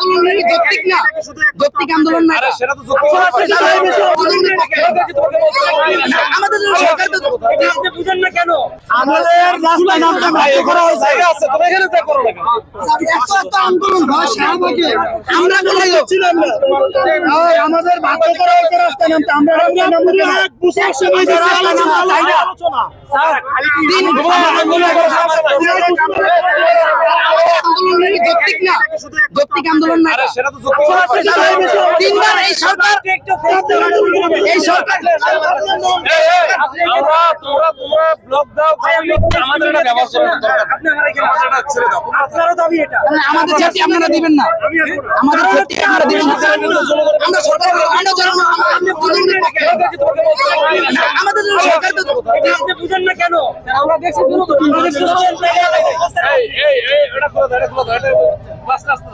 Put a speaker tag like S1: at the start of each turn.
S1: আন্দোলন নাকি যৌক্তিক না, যৌক্তিক আন্দোলন না, সেটা তো যৌক্তিক আমাদের সরকার তো আপনি বুঝেন না কেন? আমাদের রাস্তা নামতে বাধ্য করা হয়েছে, আছে তুমি এখানে তা করো না কেন? একটা আন্দোলন হয় শাহবাগে, আমরা কোনো ছিলাম না, আমাদের বাধ্য করা হয়েছে রাস্তা নামতে, আমরা এক বছর সময় রাস্তা নামতে চাই না স্যার। দিন আন্দোলন নাকি যৌক্তিক না, যৌক্তিক আন্দোলন না, সেটা তো যৌক্তিক তিনবার এই সরকার তোমরা ব্লক দাও, আমাদের এটা ব্যবস্থা করার দরকার, আপনারা ছেড়ে দাও, আপনারা দাবি এটা আমাদের জাতি আপনারা দিবেন না, আমাদের জাতি আপনারা দিবেন না, আমরা সরকার আমাদের সরকার তো আপনি বুঝেন না কেন? আমরা দেখছি এটা করে দাও, এটা করে দাও, এটা ফাস্ট ফাস্ট